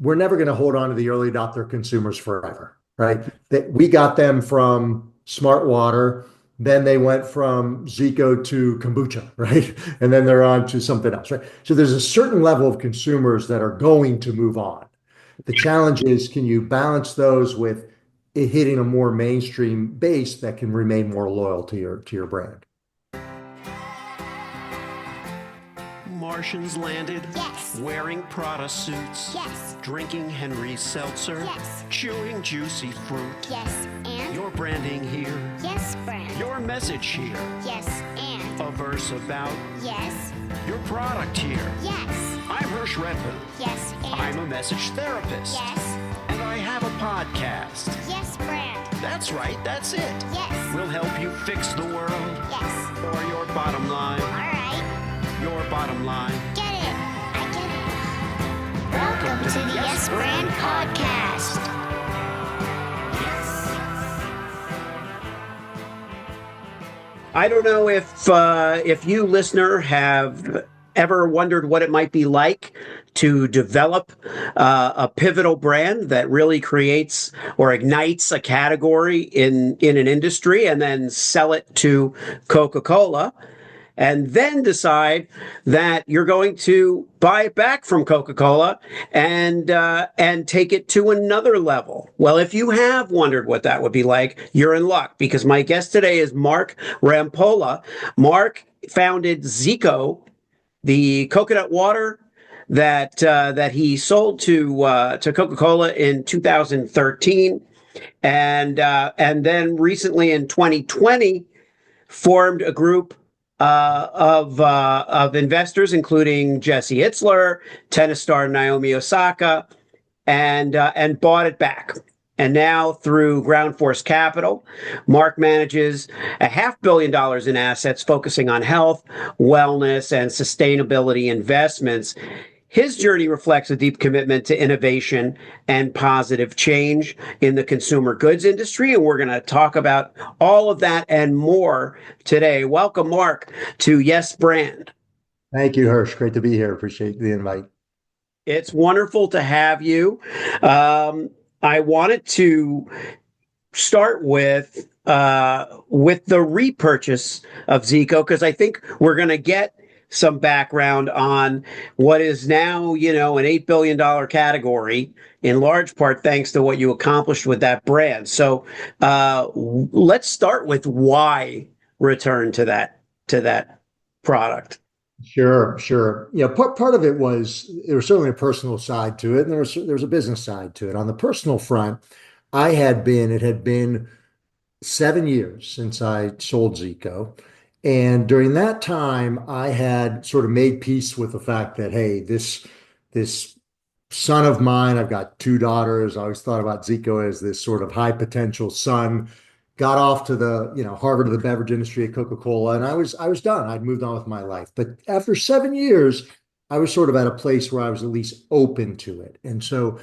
we're never going to hold on to the early adopter consumers forever, right? That we got them from smart water, then they went from ZICO to kombucha, right? And then they're on to something else, right? So there's a certain level of consumers that are going to move on. The challenge is, can you balance those with it hitting a more mainstream base that can remain more loyal to your brand? Martians landed. Yes. Wearing Prada suits. Yes. Drinking Henry Seltzer. Yes. Chewing juicy fruit. Yes, and? Your branding here. Yes, brand. Your message here. Yes, and? A verse about Yes. your product here. Yes. I'm Hirsch Redfin. Yes, and? I'm a message therapist. Yes. And I have a podcast. Yes, brand. That's right, that's it. Yes. We'll help you fix the world. Yes. Or your bottom line. All right. Your bottom line. Get it. I get it. Welcome to the Yes Brand Podcast. I don't know if you, listener, have ever wondered what it might be like to develop a pivotal brand that really creates or ignites a category in an industry and then sell it to Coca Cola, and then decide that you're going to buy it back from Coca Cola and take it to another level. Well, if you have wondered what that would be like, you're in luck, because my guest today is Mark Rampolla. Mark founded ZICO, the coconut water that he sold to Coca Cola in 2013, and then recently in 2020 formed a group of investors, including Jesse Itzler, tennis star Naomi Osaka, and bought it back. And now through GroundForce Capital, Mark manages $500 million in assets focusing on health, wellness, and sustainability investments. His journey reflects a deep commitment to innovation and positive change in the consumer goods industry, and we're going to talk about all of that and more today. Welcome, Mark, to Yes Brand. Thank you, Hirsch. Great to be here. Appreciate the invite. It's wonderful to have you. I wanted to start with the repurchase of ZICO, because I think we're going to get some background on what is now, an $8 billion category, in large part thanks to what you accomplished with that brand. So let's start with why return to that product. Sure. Part of it was, there was certainly a personal side to it, and there was a business side to it. On the personal front, it had been 7 years since I sold ZICO. And during that time, I had sort of made peace with the fact that, hey, this son of mine, I've got two daughters. I always thought about ZICO as this sort of high potential son. Got off to the, Harvard of the beverage industry at Coca Cola, and I was done. I'd moved on with my life. But after 7 years, I was sort of at a place where I was at least open to it. And so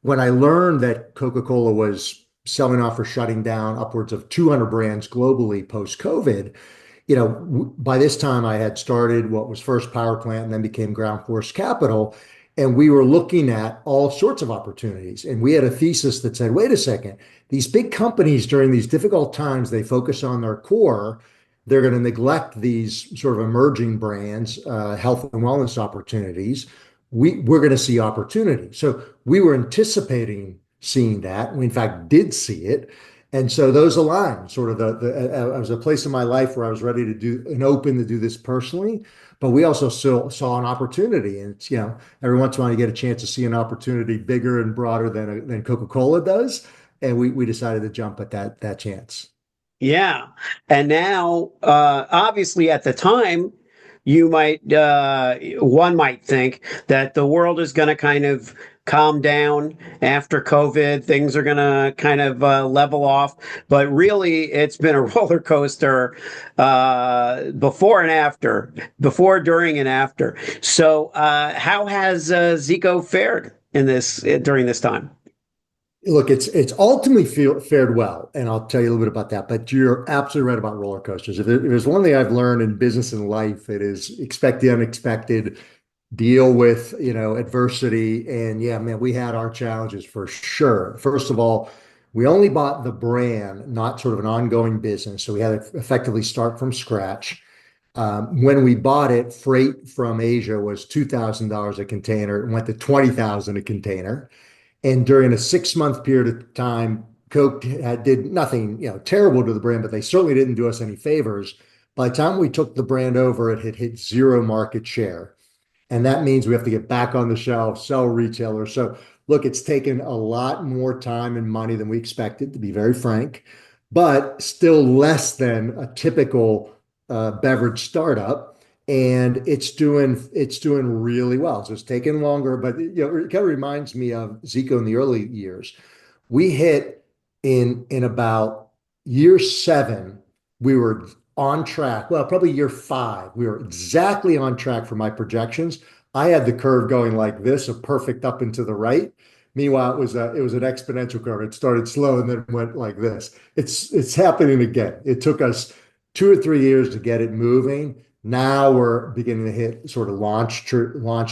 when I learned that Coca Cola was selling off or shutting down upwards of 200 brands globally post-COVID, by this time I had started what was first PowerPlant and then became GroundForce Capital. And we were looking at all sorts of opportunities. And we had a thesis that said, wait a second, these big companies during these difficult times, they focus on their core. They're going to neglect these sort of emerging brands, health and wellness opportunities. We're going to see opportunity. So we were anticipating seeing that. We, in fact, did see it. And so those aligned. Sort of I was a place in my life where I was ready to do and open to do this personally, but we also saw an opportunity. And it's, every once in a while you get a chance to see an opportunity bigger and broader than Coca-Cola does, and we decided to jump at that chance. Yeah, and now obviously at the time, one might think that the world is going to kind of calm down after COVID. Things are going to kind of level off. But really, it's been a roller coaster before, during, and after. So how has ZICO fared during this time? Look, it's ultimately fared well, and I'll tell you a little bit about that. But you're absolutely right about roller coasters. If there's one thing I've learned in business and life, it is expect the unexpected. deal with, adversity. And yeah, man, we had our challenges for sure. First of all, we only bought the brand, not sort of an ongoing business. So we had to effectively start from scratch. When we bought it, freight from Asia was $2,000 a container. It went to 20,000 a container. And during a 6 month period of time, Coke did nothing, terrible to the brand, but they certainly didn't do us any favors. By the time we took the brand over, it had hit zero market share. And that means we have to get back on the shelf, sell retailers. So look, it's taken a lot more time and money than we expected, to be very frank, but still less than a typical beverage startup. And it's doing really well. So it's taken longer, but it kind of reminds me of ZICO in the early years. We hit in about year seven, we were on track. Well, probably year five, we were exactly on track for my projections. I had the curve going like this, a perfect up and to the right. Meanwhile, it was an exponential curve. It started slow and then went like this. It's happening again. It took us 2 or 3 years to get it moving. Now we're beginning to hit sort of launch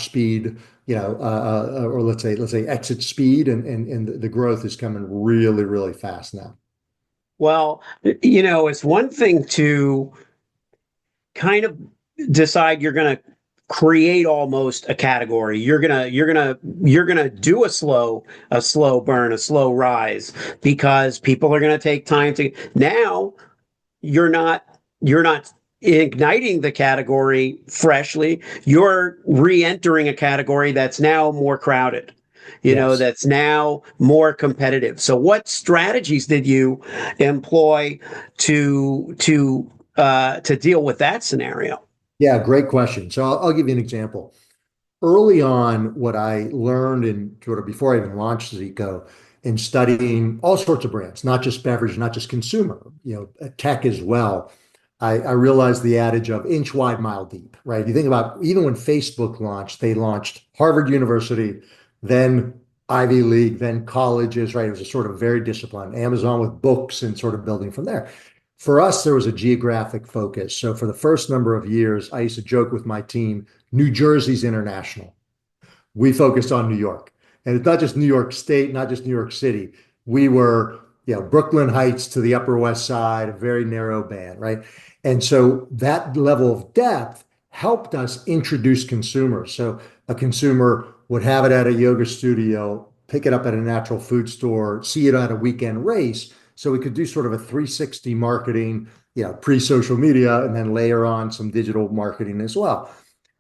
speed, or let's say exit speed, and the growth is coming really, really fast now. Well, it's one thing to kind of decide you're going to create almost a category. You're going to do a slow burn, a slow rise because people are going to take time to. Now you're not igniting the category freshly. You're re-entering a category that's now more crowded. Yes. That's now more competitive. So what strategies did you employ to deal with that scenario? Yeah, great question. So I'll give you an example. Early on, what I learned in sort of before I even launched Zico, in studying all sorts of brands, not just beverage, not just consumer, tech as well. I realized the adage of inch wide, mile deep, right? You think about even when Facebook launched, they launched Harvard University, then Ivy League, then colleges, right? It was a sort of very disciplined. Amazon with books and sort of building from there. For us, there was a geographic focus. So for the first number of years, I used to joke with my team, New Jersey's international. We focused on New York. And it's not just New York State, not just New York City. We were, Brooklyn Heights to the Upper West Side, a very narrow band, right? And so that level of depth helped us introduce consumers. So a consumer would have it at a yoga studio, pick it up at a natural food store, see it at a weekend race. So we could do sort of a 360 marketing, pre-social media, and then layer on some digital marketing as well.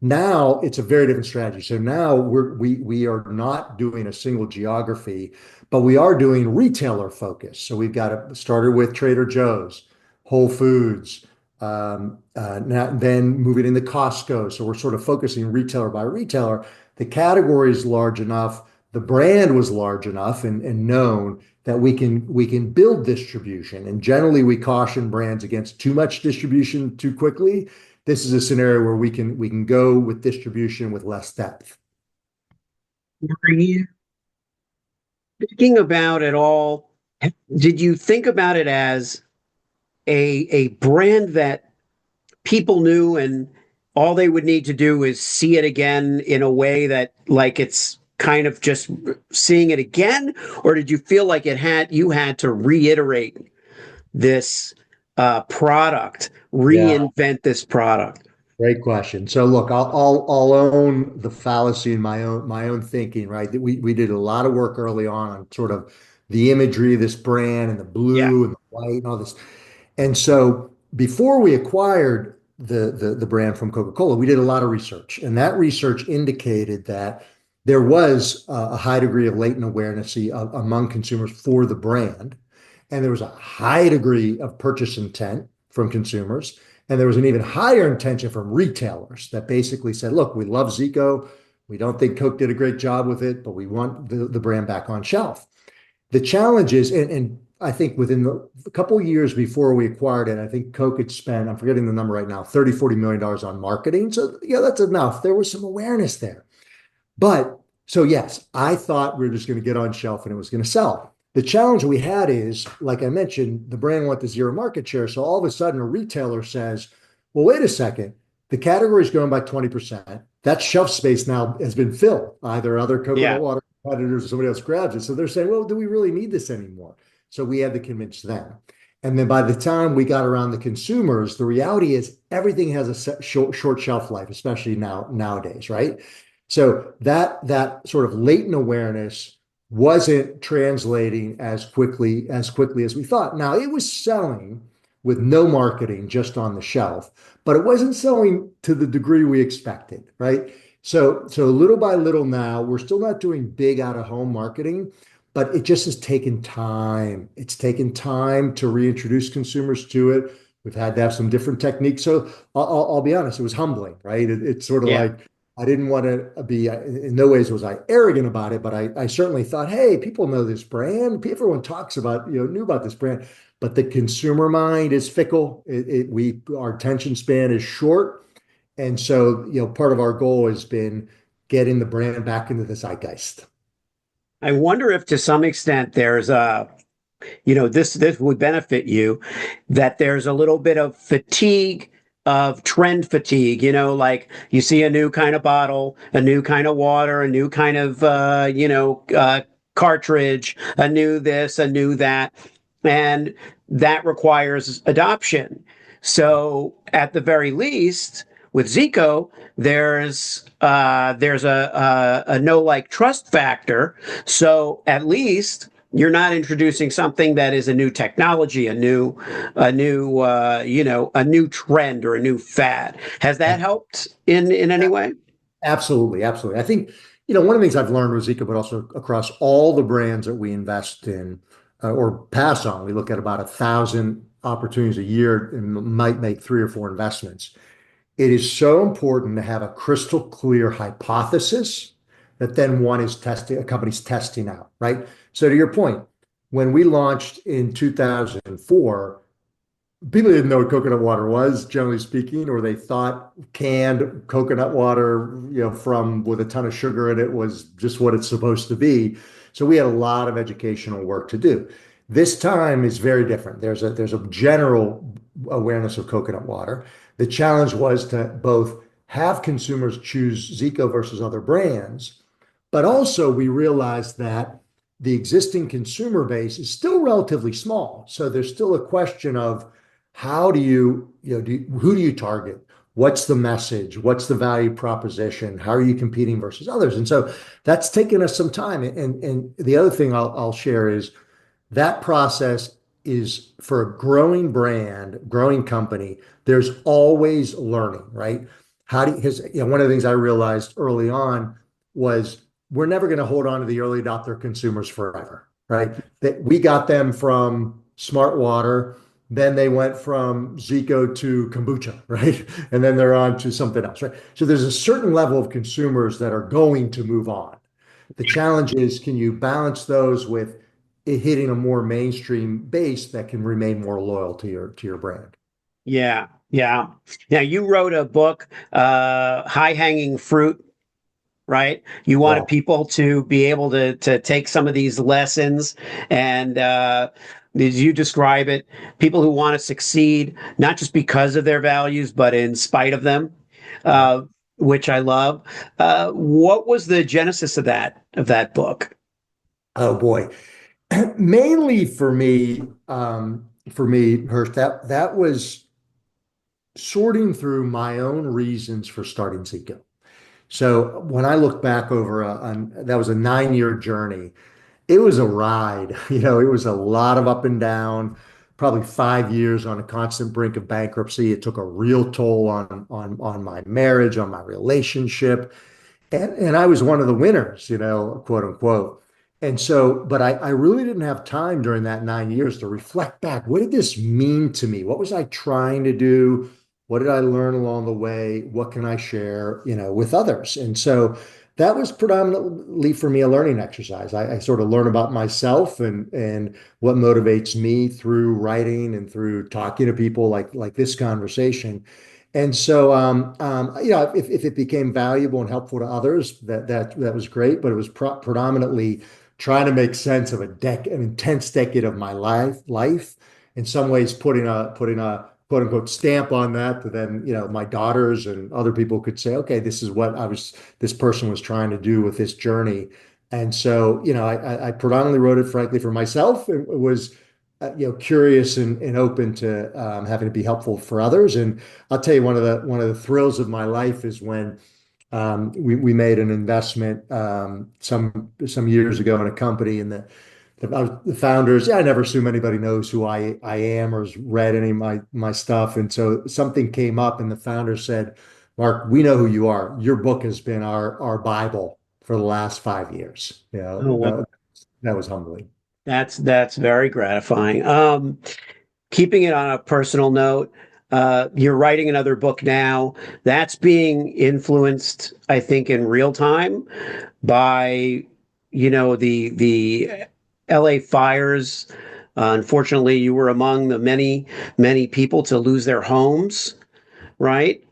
Now it's a very different strategy. So now we are not doing a single geography, but we are doing retailer focus. So we've got it started with Trader Joe's, Whole Foods, then moving into Costco. So we're sort of focusing retailer by retailer. The category is large enough, the brand was large enough and known that we can build distribution. And generally, we caution brands against too much distribution too quickly. This is a scenario where we can go with distribution with less depth. Were you thinking about it all? Did you think about it as a brand that people knew and all they would need to do is see it again in a way that like it's kind of just seeing it again? Or did you feel like you had to reiterate this product, Yeah, reinvent this product? great question. So look, I'll own the fallacy in my own thinking, right? That we did a lot of work early on sort of the imagery of this brand and the Yeah. blue and the white and all this. And so before we acquired the brand from Coca Cola, we did a lot of research, and that research indicated that there was a high degree of latent awareness among consumers for the brand, and there was a high degree of purchase intent from consumers, and there was an even higher intention from retailers that basically said, "Look, we love Zico. We don't think Coke did a great job with it, but we want the brand back on shelf." The challenge is, and I think within a couple of years before we acquired it, I think Coke had spent, I'm forgetting the number right now, $30-40 million on marketing. So yeah, that's enough. There was some awareness there. But so yes, I thought we were just going to get on shelf and it was going to sell. The challenge we had is, like I mentioned, the brand went to zero market share. So all of a sudden a retailer says, well, wait a second, the category is growing by 20%. that shelf space now has been filled. Either other coconut Yeah. water competitors or somebody else grabs it. So they're saying, well, do we really need this anymore? So we had to convince them. And then by the time we got around the consumers, the reality is everything has a short shelf life, especially nowadays, right? So that sort of latent awareness wasn't translating as quickly as we thought. Now it was selling with no marketing, just on the shelf, but it wasn't selling to the degree we expected, right? So little by little now, we're still not doing big out of home marketing, but it just has taken time. It's taken time to reintroduce consumers to it. We've had to have some different techniques. So I'll be honest, it was humbling, right? It's sort of Yeah. like I didn't want to be, in no ways was I arrogant about it, but I certainly thought, hey, people know this brand. Everyone talks about, knew about this brand, but the consumer mind is fickle. Our attention span is short. And so, part of our goal has been getting the brand back into the zeitgeist. I wonder if to some extent there's a, this would benefit you, that there's a little bit of fatigue, of trend fatigue, like you see a new kind of bottle, a new kind of water, a new kind of cartridge, a new this, a new that, and that requires adoption. So at the very least, with Zico, there's a no like trust factor. So at least you're not introducing something that is a new technology, a new trend or a new fad. Has that helped in any way? Absolutely, absolutely. I think, one of the things I've learned with Zika, but also across all the brands that we invest in or pass on, we look at about 1,000 opportunities a year and might make 3 or 4 investments. It is so important to have a crystal clear hypothesis that then a company's testing out, right? So to your point, when we launched in 2004, people didn't know what coconut water was, generally speaking, or they thought canned coconut water, from with a ton of sugar in it was just what it's supposed to be. So we had a lot of educational work to do. This time is very different. There's a general awareness of coconut water. The challenge was to both have consumers choose Zico versus other brands, but also we realized that the existing consumer base is still relatively small. So there's still a question of how do who do you target? What's the message? What's the value proposition? How are you competing versus others? And so that's taken us some time. And the other thing I'll share is that process is for a growing brand, growing company. There's always learning, right? Because one of the things I realized early on was we're never going to hold on to the early adopter consumers forever, right? That we got them from smart water, then they went from Zico to kombucha, right? And then they're on to something else, right? So there's a certain level of consumers that are going to move on. The challenge is, can you balance those with it hitting a more mainstream base that can remain more loyal to your brand? Yeah, yeah. Now you wrote a book, High Hanging Fruit, right? You Yeah. wanted people to be able to take some of these lessons and as you describe it, people who want to succeed, not just because of their values, but in spite of them, Yeah. uh, which I love. What was the genesis of that book? Oh boy. Mainly for me, Hirsch, that was sorting through my own reasons for starting Zico. So when I look back over that was a 9-year journey. It was a ride. It was a lot of up and down, probably 5 years on a constant brink of bankruptcy. It took a real toll on my marriage, on my relationship. And I was one of the winners, quote unquote. And so, but I really didn't have time during that 9 years to reflect back. What did this mean to me? What was I trying to do? What did I learn along the way? What can I share, with others? And so that was predominantly for me a learning exercise. I sort of learn about myself and what motivates me through writing and through talking to people like this conversation. And so, if it became valuable and helpful to others, that was great. But it was predominantly trying to make sense of an intense decade of my life. In some ways, putting a quote unquote stamp on that, that then, my daughters and other people could say, okay, this is what this person was trying to do with this journey. And so, I predominantly wrote it, frankly, for myself. It was, curious and open to having to be helpful for others. And I'll tell you, one of the thrills of my life is when we made an investment some years ago in a company, and the founders, yeah, I never assume anybody knows who I am or has read any of my stuff. And so something came up, and the founder said, Mark, we know who you are. Your book has been our Bible for the last 5 years. Oh, well, That was humbling. that's very gratifying. Keeping it on a personal note, you're writing another book now that's being influenced, I think, in real time by, the LA fires. Unfortunately, you were among the many people to lose their homes, right?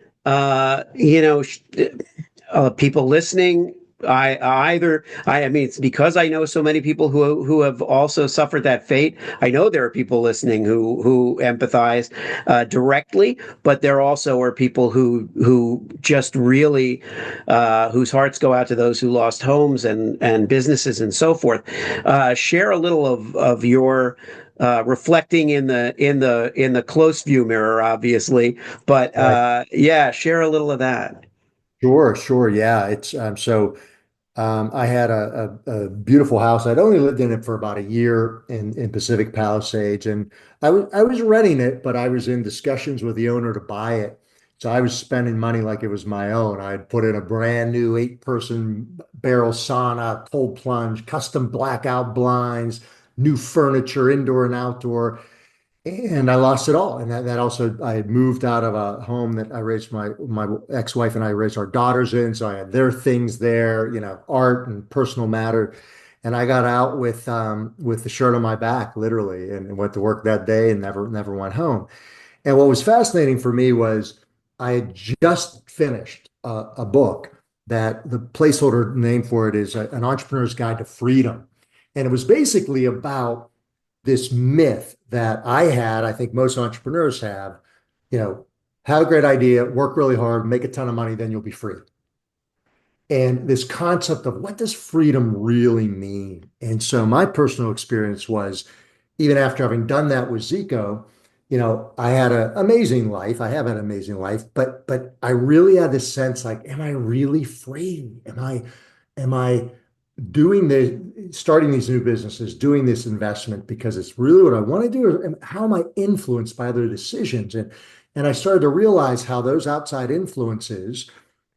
People listening. I mean, it's because I know so many people who have also suffered that fate. I know there are people listening who empathize directly, but there also are people who just really whose hearts go out to those who lost homes and businesses and so forth. Share a little of your reflecting in the close view mirror, obviously, but Right. yeah, share a little of that. Sure, sure. Yeah. I had a beautiful house. I'd only lived in it for about a year in Pacific Palisades, and I was renting it, but I was in discussions with the owner to buy it. So I was spending money like it was my own. I had put in a brand new 8-person barrel sauna, cold plunge, custom blackout blinds, new furniture, indoor and outdoor. And I lost it all. And that also, I had moved out of a home that I raised my ex-wife and I raised our daughters in. So I had their things there, art and personal matter. And I got out with the shirt on my back, literally, and went to work that day and never went home. And what was fascinating for me was I had just finished a book that the placeholder name for it is An Entrepreneur's Guide to Freedom. And it was basically about this myth that I think most entrepreneurs have, you know, have a great idea, work really hard, make a ton of money, then you'll be free. And this concept of what does freedom really mean? And so my personal experience was, even after having done that with ZICO, I had an amazing life. I have had an amazing life, but I really had this sense like, am I really free? Am I doing starting these new businesses, doing this investment because it's really what I want to do, or how am I influenced by other decisions? And I started to realize how those outside influences,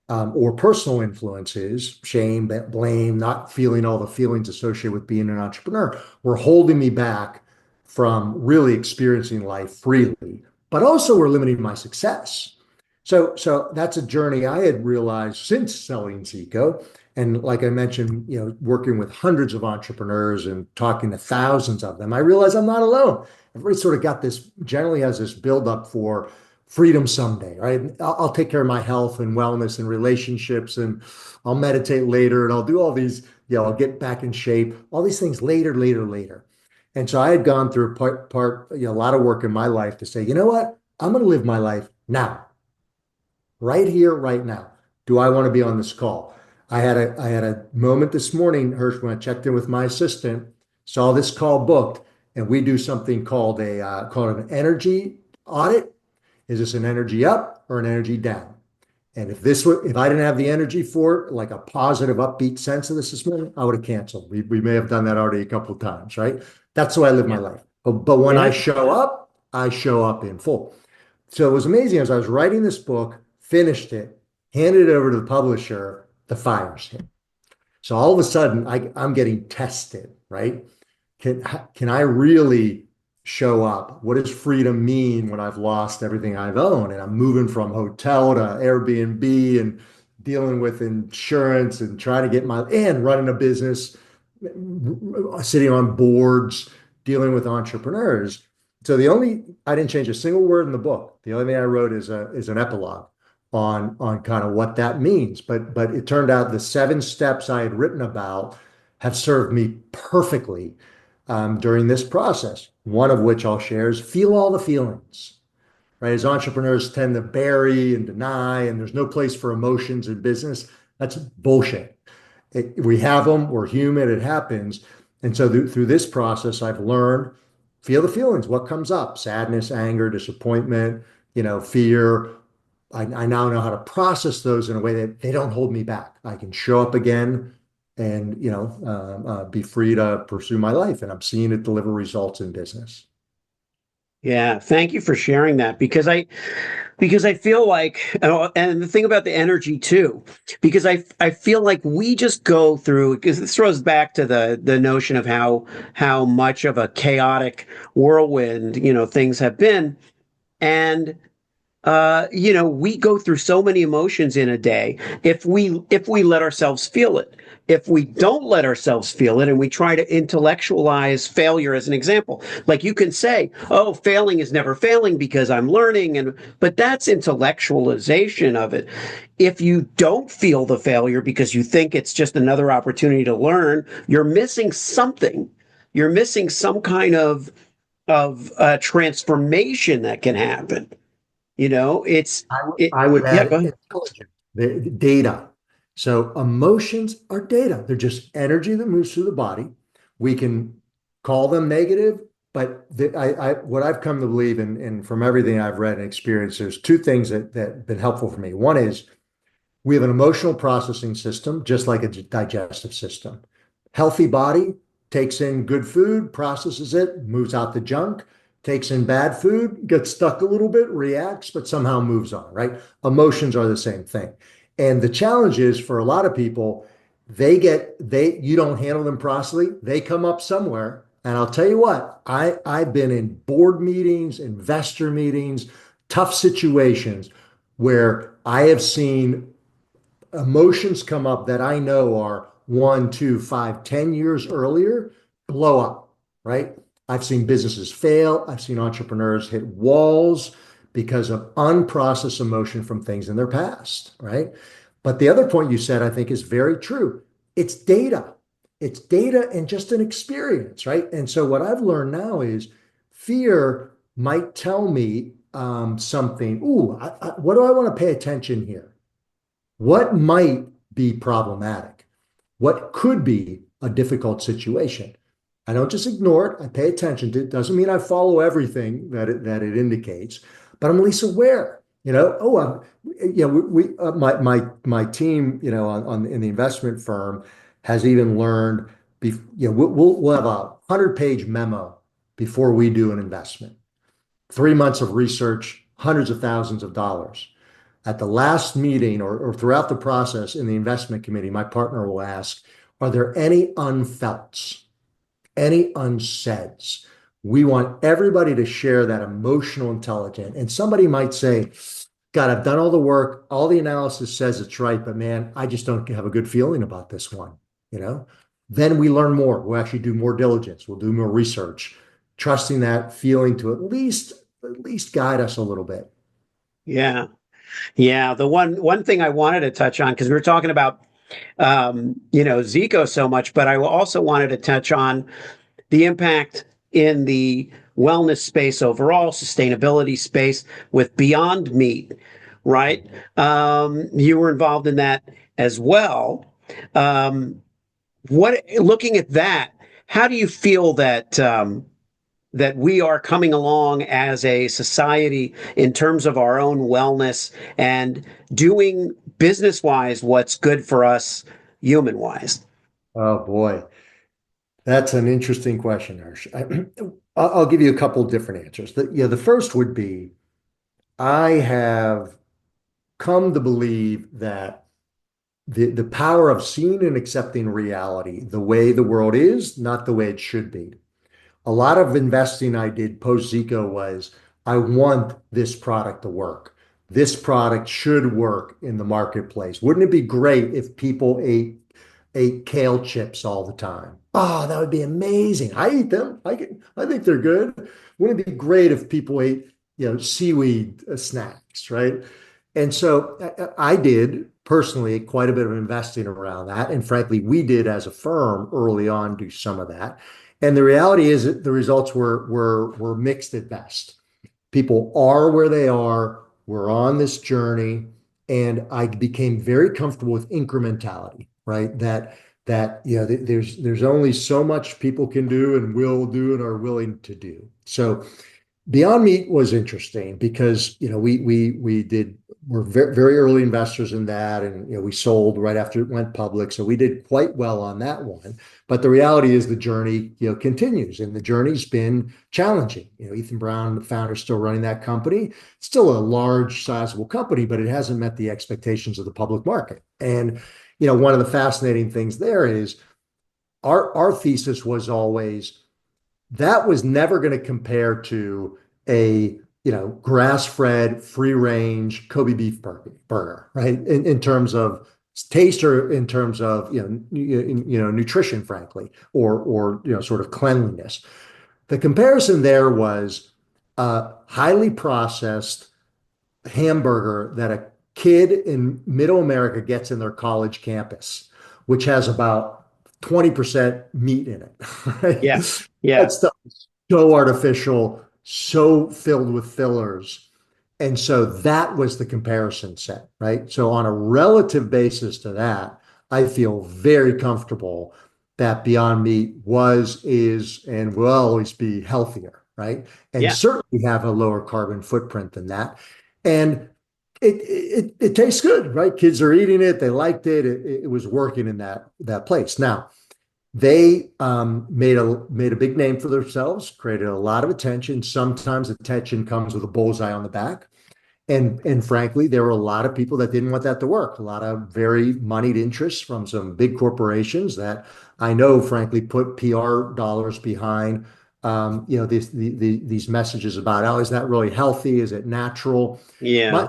or personal influences, shame, blame, not feeling all the feelings associated with being an entrepreneur, were holding me back from really experiencing life freely, but also were limiting my success. So that's a journey I had realized since selling ZICO. And like I mentioned, working with hundreds of entrepreneurs and talking to thousands of them, I realized I'm not alone. Everybody sort of generally has this buildup for freedom someday, right? I'll take care of my health and wellness and relationships, and I'll meditate later, and I'll do all these, I'll get back in shape, all these things later, later, later. And so I had gone through a lot of work in my life to say, you know what? I'm going to live my life now, right here, right now. Do I want to be on this call? I had a moment this morning, Hirsch, when I checked in with my assistant, saw this call booked, and we do something called an energy audit. Is this an energy up or an energy down? And if I didn't have the energy for it, like a positive, upbeat sense of this morning, I would have canceled. We may have done that already a couple of times, right? That's the way I live my life. But when Yeah. I show up in full. So it was amazing as I was writing this book, finished it, handed it over to the publisher, the fires hit. So all of a sudden, I'm getting tested, right? Can I really show up? What does freedom mean when I've lost everything I've owned? And I'm moving from hotel to Airbnb and dealing with insurance and trying to and running a business, sitting on boards, dealing with entrepreneurs. So I didn't change a single word in the book. The only thing I wrote is an epilogue on kind of what that means. But it turned out the 7 steps I had written about have served me perfectly during this process. One of which I'll share is feel all the feelings. right? As entrepreneurs tend to bury and deny, and there's no place for emotions in business. That's bullshit. We have them, we're human, it happens. And so through this process, I've learned feel the feelings, what comes up, sadness, anger, disappointment, fear. I now know how to process those in a way that they don't hold me back. I can show up again and, be free to pursue my life. And I'm seeing it deliver results in business. Yeah, thank you for sharing that because I feel like and the thing about the energy too, because I feel like we just go through because this throws back to the notion of how much of a chaotic whirlwind, things have been. And we go through so many emotions in a day if we let ourselves feel it. If we don't let ourselves feel it and we try to intellectualize failure as an example, like you can say, "Oh, failing is never failing because I'm learning," but that's intellectualization of it. If you don't feel the failure because you think it's just another opportunity to learn, you're missing something. You're missing some kind of transformation that can happen. It's I would yeah, add go ahead. intelligence, the data. So emotions are data. They're just energy that moves through the body. We can call them negative, but what I've come to believe and from everything I've read and experienced, there's two things that have been helpful for me. One is we have an emotional processing system, just like a digestive system. Healthy body takes in good food, processes it, moves out the junk, takes in bad food, gets stuck a little bit, reacts, but somehow moves on, right? Emotions are the same thing. And the challenge is for a lot of people, you don't handle them properly, they come up somewhere. And I'll tell you what, I've been in board meetings, investor meetings, tough situations where I have seen emotions come up that I know are 1, 2, 5, 10 years earlier, blow up, right? I've seen businesses fail. I've seen entrepreneurs hit walls because of unprocessed emotion from things in their past, right? But the other point you said, I think, is very true. It's data. It's data and just an experience, right? And so what I've learned now is fear might tell me something. Ooh, what do I want to pay attention here? What might be problematic? What could be a difficult situation? I don't just ignore it. I pay attention to it. Doesn't mean I follow everything that it indicates, but I'm at least aware. My team, in the investment firm has even learned. We'll have 100-page memo before we do an investment. 3 months of research, hundreds of thousands of dollars. At the last meeting or throughout the process in the investment committee, my partner will ask, are there any unfelts, any unsaids? We want everybody to share that emotional intelligence. And somebody might say, God, I've done all the work, all the analysis says it's right, but man, I just don't have a good feeling about this one, you know? Then we learn more. We'll actually do more diligence. We'll do more research, trusting that feeling to at least guide us a little bit. Yeah. Yeah, the one thing I wanted to touch on because we were talking about ZICO so much, but I also wanted to touch on the impact in the wellness space overall, sustainability space with Beyond Meat, right? You were involved in that as well. What looking at that, how do you feel that we are coming along as a society in terms of our own wellness and doing business wise what's good for us human wise? Oh boy, that's an interesting question, Harsh. I'll give you a couple different answers. The first would be I have come to believe that the power of seeing and accepting reality the way the world is, not the way it should be. A lot of investing I did post Zico was I want this product to work. This product should work in the marketplace. Wouldn't it be great if people ate kale chips all the time? Oh, that would be amazing. I eat them. I think they're good. Wouldn't it be great if people ate, seaweed snacks, right? And so I did personally quite a bit of investing around that. And frankly, we did as a firm early on do some of that. And the reality is that the results were mixed at best. People are where they are. We're on this journey. And I became very comfortable with incrementality, right? There's only so much people can do and will do and are willing to do. So Beyond Meat was interesting because we're very early investors in that, and we sold right after it went public, so we did quite well on that one. But the reality is the journey continues, and the journey's been challenging. Ethan Brown, the founder, is still running that company. It's still a large, sizable company, but it hasn't met the expectations of the public market. And one of the fascinating things there is our thesis was always that was never going to compare to a grass-fed, free-range Kobe beef burger, right? In terms of taste or in terms of nutrition, frankly, or sort of cleanliness. The comparison there was a highly processed hamburger that a kid in middle America gets in their college campus, which has about 20% meat in it, right? Yeah. Yeah. That stuff is so artificial, so filled with fillers. And so that was the comparison set, right? So on a relative basis to that, I feel very comfortable that Beyond Meat was, is, and will always be healthier, right? And Yeah. certainly have a lower carbon footprint than that. And it tastes good, right? Kids are eating it. They liked it. It was working in that place. Now, they made a big name for themselves, created a lot of attention. Sometimes attention comes with a bullseye on the back. And frankly, there were a lot of people that didn't want that to work. A lot of very moneyed interests from some big corporations that I know, frankly, put PR dollars behind these messages about, oh, is that really healthy? Is it natural? My Yeah.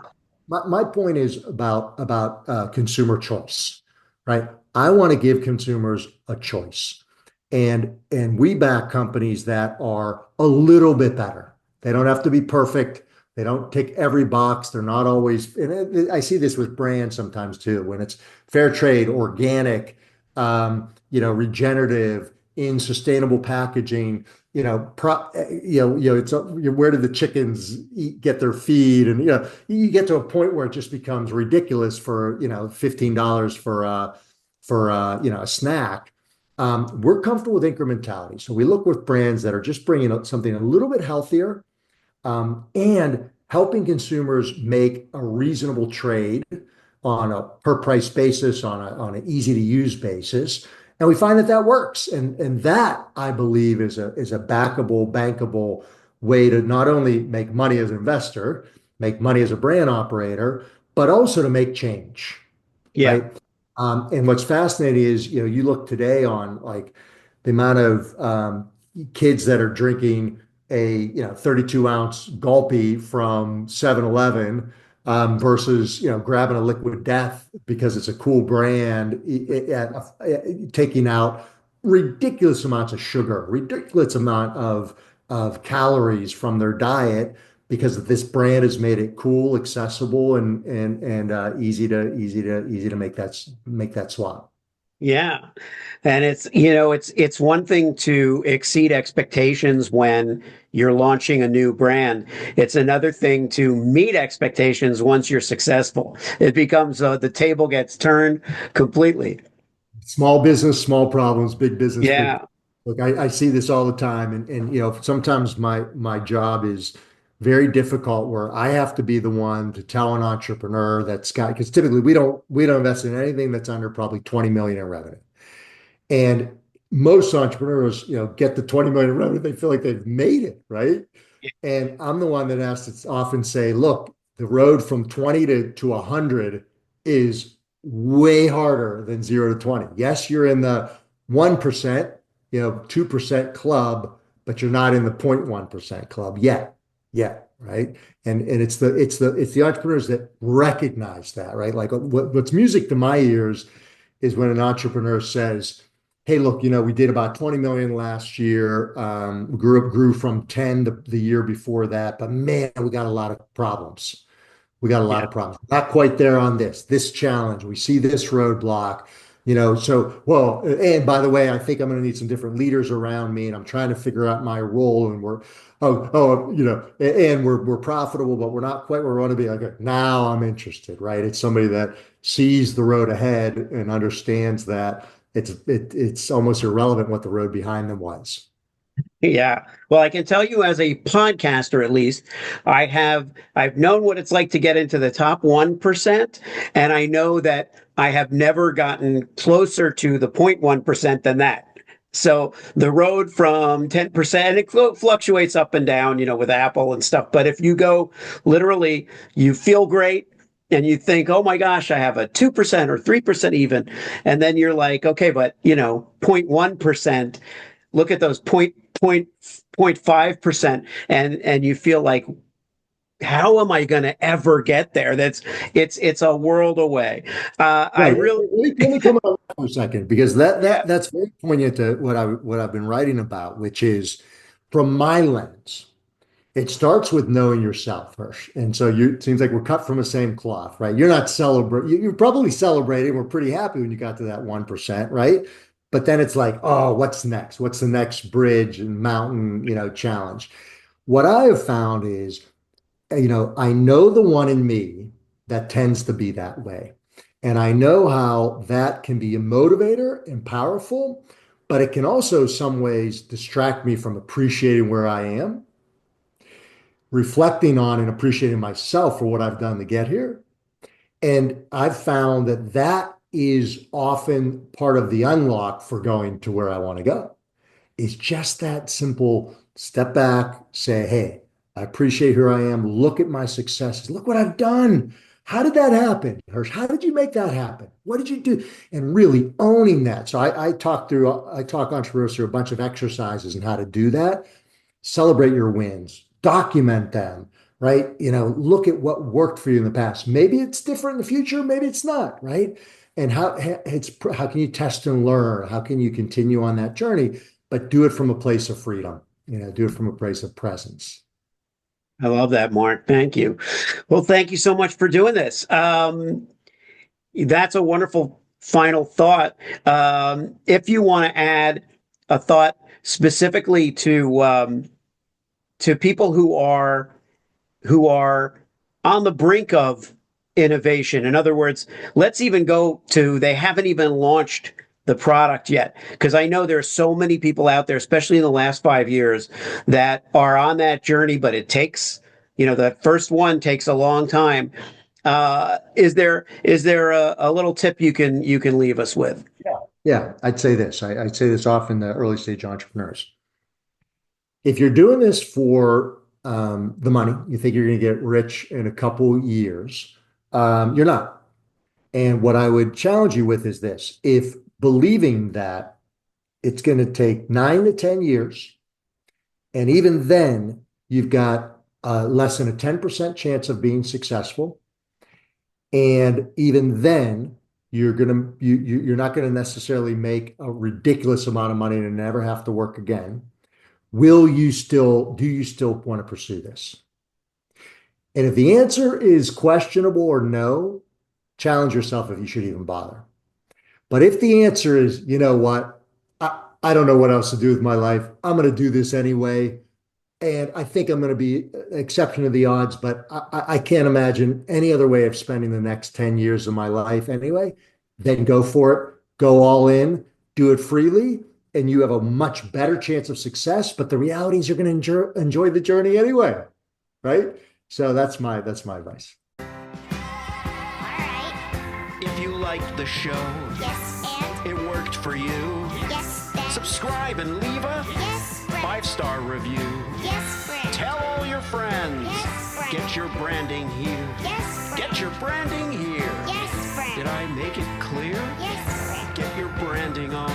my point is about consumer choice, right? I want to give consumers a choice, and we back companies that are a little bit better. They don't have to be perfect. They don't tick every box. They're not always, and I see this with brands sometimes too, when it's fair trade, organic, regenerative, in sustainable packaging. It's where do the chickens get their feed, and you get to a point where it just becomes ridiculous for $15 for a snack. We're comfortable with incrementality, so we look with brands that are just bringing out something a little bit healthier, and helping consumers make a reasonable trade on a per price basis, on an easy to use basis. And we find that works. And that, I believe, is a bankable way to not only make money as an investor, make money as a brand operator, but also to make change, Yeah. right? And what's fascinating is, you look today on like the amount of kids that are drinking a 32-ounce gulpy from 7-Eleven versus grabbing a Liquid Death because it's a cool brand, taking out ridiculous amounts of sugar, ridiculous amount of calories from their diet because this brand has made it cool, accessible, and easy to make that swap. Yeah. And it's one thing to exceed expectations when you're launching a new brand. It's another thing to meet expectations once you're successful. It becomes the table gets turned completely. Small business, small problems, big business, big. Yeah. Look, I see this all the time, and sometimes my job is very difficult where I have to be the one to tell an entrepreneur that's got, because typically we don't invest in anything that's under probably 20 million in revenue. And most entrepreneurs, get the 20 million in revenue, they feel like they've made it, right? And I'm the one that has to often say, look, the road from 20 to 100 is way harder than 0 to 20. Yes, you're in the 1%, 2% club, but you're not in the 0.1% club yet. Right? And it's the entrepreneurs that recognize that, right? Like what's music to my ears is when an entrepreneur says, hey, look, we did about 20 million last year. We grew from 10 the year before that, but man, we got a lot of problems. We got a lot Yeah. of problems. Not quite there on this challenge. We see this roadblock, Well, and by the way, I think I'm going to need some different leaders around me, and I'm trying to figure out my role. And and we're profitable, but we're not quite where we want to be. Like, now I'm interested, right? It's somebody that sees the road ahead and understands that it's almost irrelevant what the road behind them was. Yeah. Well, I can tell you as a podcaster, at least, I've known what it's like to get into the top 1%. And I know that I have never gotten closer to the 0.1% than that. So the road from 10%, it fluctuates up and down, with Apple and stuff. But if you go literally, you feel great and you think, oh my gosh, I have a 2% or 3% even. And then you're like, okay, but 0.1%, look at those 0.5%, and you feel like, how am I going to ever get there? It's a world away. I Right. really, Let me come on for a second, because that's very poignant to what I've been writing about, which is from my lens. It starts with knowing yourself first. And so it seems like we're cut from the same cloth, right? You're not celebrating, you're probably celebrating. We're pretty happy when you got to that 1%, right? But then it's like, oh, what's next? What's the next bridge and mountain, challenge? What I have found is, I know the one in me that tends to be that way. And I know how that can be a motivator and powerful, but it can also, some ways, distract me from appreciating where I am, reflecting on and appreciating myself for what I've done to get here. And I've found that that is often part of the unlock for going to where I want to go. It's just that simple: step back, say, hey, I appreciate who I am. Look at my successes. Look what I've done. How did that happen, Hirsch? How did you make that happen? What did you do? And really owning that. So I talk entrepreneurs through a bunch of exercises and how to do that. Celebrate your wins, document them, right? Look at what worked for you in the past. Maybe it's different in the future, maybe it's not, right? And how can you test and learn? How can you continue on that journey, but do it from a place of freedom, do it from a place of presence. I love that, Mark. Thank you. Well, thank you so much for doing this. That's a wonderful final thought. If you want to add a thought specifically to people who are on the brink of innovation. In other words, let's even go to, they haven't even launched the product yet, because I know there's so many people out there, especially in the last 5 years, that are on that journey, but it takes, the first one takes a long time. Is there a little tip you can leave us with? Yeah, I'd say this. I'd say this often to early stage entrepreneurs. If you're doing this for the money, you think you're going to get rich in a couple years, you're not. And what I would challenge you with is this: if believing that it's going to take 9 to 10 years, and even then you've got less than a 10% chance of being successful, and even then you're not going to necessarily make a ridiculous amount of money and never have to work again, do you still want to pursue this? And if the answer is questionable or no, challenge yourself if you should even bother. But if the answer is, you know what, I don't know what else to do with my life, I'm going to do this anyway, and I think I'm going to be an exception to the odds, but I can't imagine any other way of spending the next 10 years of my life anyway, then go for it. Go all in, do it freely, and you have a much better chance of success. But the reality is you're going to enjoy the journey anyway, right? So that's my advice. All right. If you liked the show, Yes, and it worked for you, yes, then subscribe and leave a yes, friend. 5-star review. Yes, friend. Tell all your friends. Yes, friend. Get your branding here. Yes, friend. Get your branding here. Yes, friend. Did I make it clear? Yes, friend. Get your branding on.